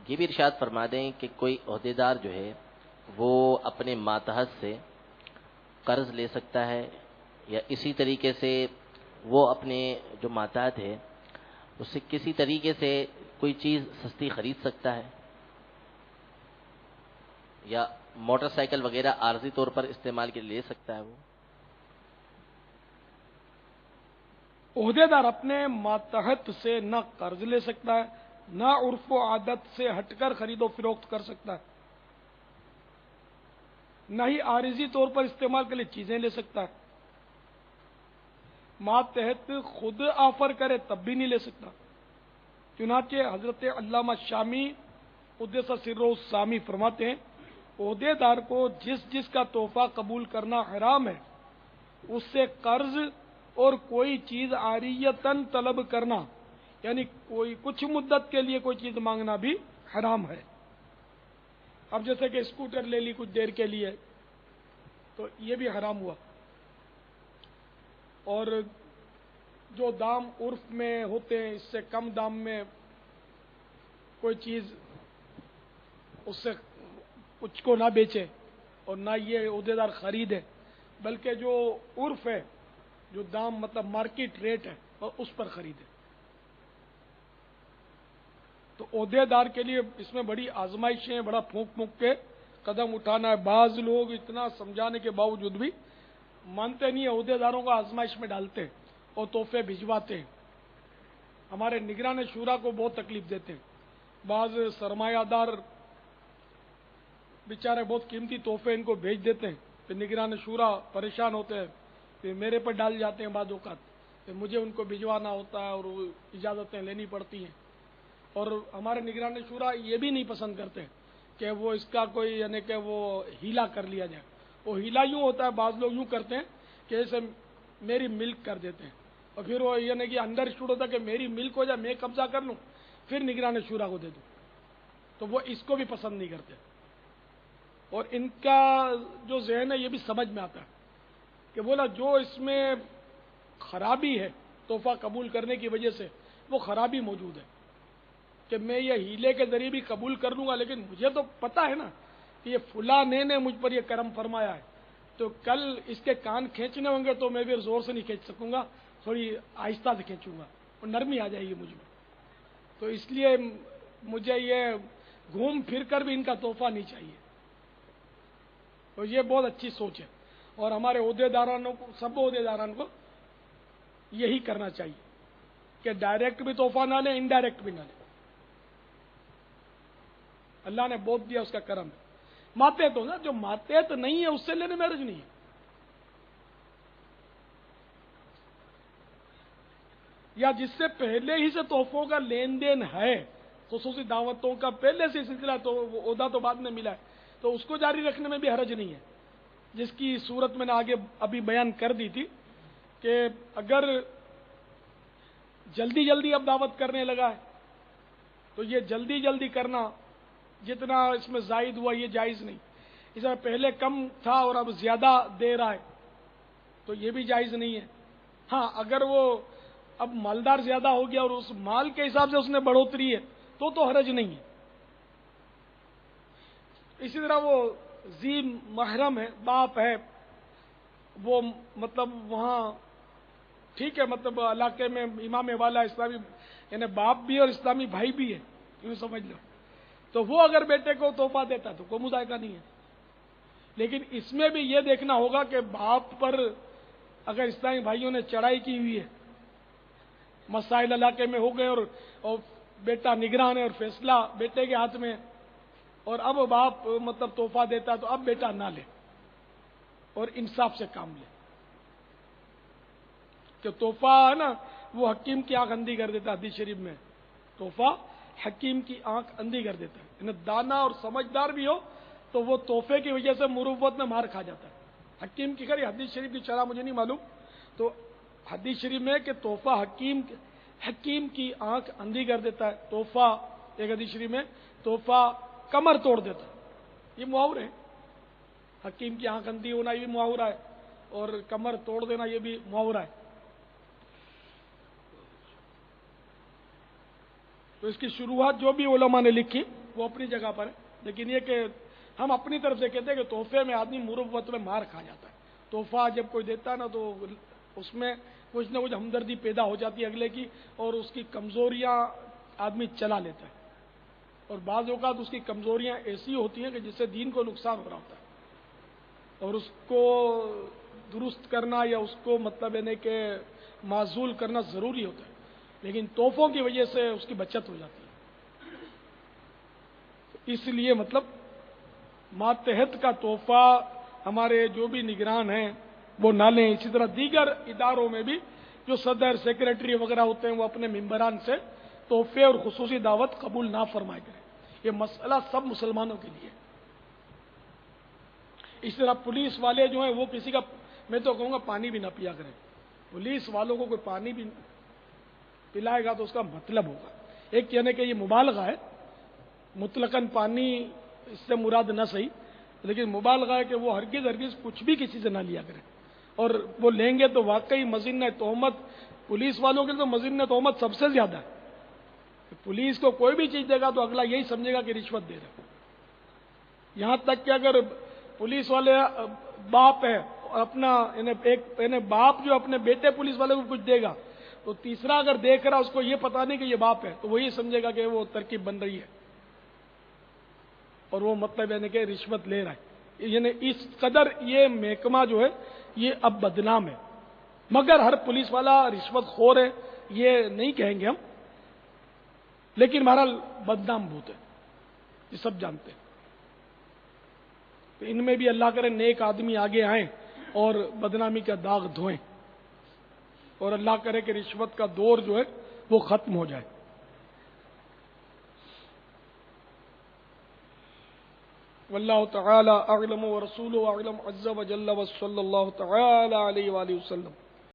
یہ بھی ارشاد فرما دیں کہ کوئی عہدیدار جو ہے وہ اپنے ماتحت سے قرض لے سکتا ہے، یا اسی طریقے سے وہ اپنے جو ماتحت ہے اس سے کسی طریقے سے کوئی چیز سستی خرید سکتا ہے، یا موٹر سائیکل وغیرہ عارضی طور پر استعمال کے لیے لے سکتا ہے وہ؟ عہدیدار اپنے ماتحت سے نہ قرض لے سکتا ہے، نہ عرف و عادت سے ہٹ کر خرید و فروخت کر سکتا ہے، نہ ہی عارضی طور پر استعمال کے لیے چیزیں لے سکتا ہے۔ ماتحت خود آفر کرے تب بھی نہیں لے سکتا۔ چنانچہ حضرت علامہ شامی قدس سرہ السامی فرماتے ہیں، عہدیدار کو جس جس کا تحفہ قبول کرنا حرام ہے اس سے قرض اور کوئی چیز عاریتاً طلب کرنا، یعنی کوئی کچھ مدت کے لیے کوئی چیز مانگنا بھی حرام ہے۔ اب جیسے کہ اسکوٹر لے لی کچھ دیر کے لیے تو یہ بھی حرام ہوا، اور جو دام عرف میں ہوتے ہیں اس سے کم دام میں کوئی چیز اس سے کچھ کو نہ بیچے، اور نہ یہ عہدیدار خریدے، بلکہ جو عرف ہے، جو دام مطلب مارکیٹ ریٹ ہے، اور اس پر خریدے۔ تو عہدیدار کے لیے اس میں بڑی آزمائشیں، بڑا پھونک پھونک کے قدم اٹھانا ہے۔ بعض لوگ اتنا سمجھانے کے باوجود بھی مانتے نہیں ہیں، عہدیداروں کو آزمائش میں ڈالتے ہیں اور تحفے بھجواتے ہیں۔ ہمارے نگران شورا کو بہت تکلیف دیتے ہیں۔ بعض سرمایہ دار بیچارے بہت قیمتی تحفے ان کو بھیج دیتے ہیں، پھر نگران شورا پریشان ہوتے ہیں، پھر میرے پر ڈال جاتے ہیں بعض اوقات، پھر مجھے ان کو بھجوانا ہوتا ہے اور وہ اجازتیں لینی پڑتی ہیں۔ اور ہمارے نگران شورا یہ بھی نہیں پسند کرتے کہ وہ اس کا کوئی یعنی کہ وہ ہیلا کر لیا جائے۔ وہ ہیلا یوں ہوتا ہے، بعض لوگ یوں کرتے ہیں کہ اسے میری ملک کر دیتے ہیں، اور پھر وہ یعنی کہ اندر شروع ہوتا ہے کہ میری ملک ہو جائے، میں قبضہ کر لوں، پھر نگران شورا کو دے دوں۔ تو وہ اس کو بھی پسند نہیں کرتے، اور ان کا جو ذہن ہے یہ بھی سمجھ میں آتا ہے کہ بولا جو اس میں خرابی ہے تحفہ قبول کرنے کی وجہ سے، وہ خرابی موجود ہے کہ میں یہ ہیلے کے ذریعے بھی قبول کر لوں گا، لیکن مجھے تو پتا ہے نا کہ یہ فلاں نے مجھ پر یہ کرم فرمایا ہے، تو کل اس کے کان کھینچنے ہوں گے تو میں بھی زور سے نہیں کھینچ سکوں گا، تھوڑی آہستہ سے کھینچوں گا اور نرمی آ جائے گی مجھ میں۔ تو اس لیے مجھے یہ گھوم پھر کر بھی ان کا تحفہ نہیں چاہیے۔ تو یہ بہت اچھی سوچ ہے، اور ہمارے عہدیدارانوں کو، سب عہدیداران کو یہی کرنا چاہیے کہ ڈائریکٹ بھی تحفہ نہ لیں، انڈائریکٹ بھی نہ لیں۔ اللہ نے بہت دیا، اس کا کرم ہے۔ ماتحت ہو نا، جو ماتحت نہیں ہے اس سے لینے میں حرج نہیں ہے۔ یا جس سے پہلے ہی سے تحفوں کا لین دین ہے، خصوصی دعوتوں کا پہلے سے سلسلہ، تو وہ عہدہ تو بعد میں ملا ہے، تو اس کو جاری رکھنے میں بھی حرج نہیں ہے، جس کی صورت میں نے آگے ابھی بیان کر دی تھی کہ اگر جلدی جلدی اب دعوت کرنے لگا ہے تو یہ جلدی جلدی کرنا جتنا اس میں زائد ہوا یہ جائز نہیں۔ اس میں پہلے کم تھا اور اب زیادہ دے رہا ہے تو یہ بھی جائز نہیں ہے۔ ہاں اگر وہ اب مالدار زیادہ ہو گیا اور اس مال کے حساب سے اس نے بڑھوتری ہے تو حرج نہیں ہے۔ اسی طرح وہ ذی محرم ہے، باپ ہے، وہ مطلب وہاں ٹھیک ہے، مطلب علاقے میں امام والا اسلامی یعنی باپ بھی اور اسلامی بھائی بھی ہے، یوں سمجھ لو، تو وہ اگر بیٹے کو تحفہ دیتا تو کوئی مذائقہ نہیں ہے۔ لیکن اس میں بھی یہ دیکھنا ہوگا کہ باپ پر اگر اسلامی بھائیوں نے چڑھائی کی ہوئی ہے، مسائل علاقے میں ہو گئے اور بیٹا نگران ہے اور فیصلہ بیٹے کے ہاتھ میں، اور اب باپ مطلب تحفہ دیتا تو اب بیٹا نہ لے اور انصاف سے کام لے، کہ تحفہ ہے نا وہ حکیم کی آنکھ اندھی کر دیتا ہے، حدیث شریف میں تحفہ حکیم کی آنکھ اندھی کر دیتا ہے، یعنی دانا اور سمجھدار بھی ہو تو وہ تحفے کی وجہ سے مروت میں مار کھا جاتا ہے۔ حکیم کی خیر حدیث شریف کی شرح مجھے نہیں معلوم، تو حدیث شریف میں کہ تحفہ حکیم کی آنکھ اندھی کر دیتا ہے، تحفہ ایک حدیث شریف میں تحفہ کمر توڑ دیتا ہے، یہ محاورے ہیں۔ حکیم کی آنکھ اندھی ہونا یہ بھی محاورہ ہے، اور کمر توڑ دینا یہ بھی محاورہ ہے۔ تو اس کی شروعات جو بھی علماء نے لکھی وہ اپنی جگہ پر ہے، لیکن یہ کہ ہم اپنی طرف سے کہتے ہیں کہ تحفے میں آدمی مروت میں مار کھا جاتا ہے. تحفہ جب کوئی دیتا ہے نا تو اس میں کچھ نہ کچھ ہمدردی پیدا ہو جاتی ہے اگلے کی، اور اس کی کمزوریاں آدمی چلا لیتا ہے، اور بعض اوقات اس کی کمزوریاں ایسی ہوتی ہیں کہ جس سے دین کو نقصان ہو رہا ہوتا ہے، اور اس کو درست کرنا یا اس کو مطلب یعنی کہ معزول کرنا ضروری ہوتا ہے، لیکن تحفوں کی وجہ سے اس کی بچت ہو جاتی ہے. اس لیے مطلب ماتحت کا تحفہ ہمارے جو بھی نگران ہیں وہ نہ لیں. اسی طرح دیگر اداروں میں بھی جو صدر سیکریٹری وغیرہ ہوتے ہیں وہ اپنے ممبران سے تحفے اور خصوصی دعوت قبول نہ فرمائے کریں. یہ مسئلہ سب مسلمانوں کے لیے. اس طرح پولیس والے جو ہیں وہ کسی کا، میں تو کہوں گا پانی بھی نہ پیا کریں. پولیس والوں کو کوئی پانی بھی پلائے گا تو اس کا مطلب ہوگا. ایک کہنے کہ یہ مبالغہ ہے، مطلقاً پانی اس سے مراد نہ صحیح، لیکن مبالغہ ہے کہ وہ ہرگز کچھ بھی کسی سے نہ لیا کریں، اور وہ لیں گے تو واقعی مظنہ تہمت، پولیس والوں کے لیے تو مظنہ تہمت سب سے زیادہ ہے. پولیس کو کوئی بھی چیز دے گا تو اگلا یہی سمجھے گا کہ رشوت دے رہے. یہاں تک کہ اگر پولیس والے باپ ہے اور اپنا یعنی باپ جو اپنے بیٹے پولیس والے کو کچھ دے گا تو تیسرا اگر دیکھ رہا اس کو یہ پتا نہیں کہ یہ باپ ہے تو وہی سمجھے گا کہ وہ ترکیب بن رہی ہے اور وہ مطلب یعنی کہ رشوت لے رہا ہے. یعنی اس قدر یہ محکمہ جو ہے یہ اب بدنام ہے. مگر ہر پولیس والا رشوت خور ہے یہ نہیں کہیں گے ہم، لیکن بہرحال بدنام بہت ہے، یہ سب جانتے ہیں. تو ان میں بھی اللہ کرے نیک آدمی آگے آئیں اور بدنامی کا داغ دھوئیں، اور اللہ کرے کہ رشوت کا دور جو ہے وہ ختم ہو جائے. واللہ تعالی اعلم ورسولہ اعلم عز وجل وصلی اللہ تعالی علیہ وآلہ وسلم.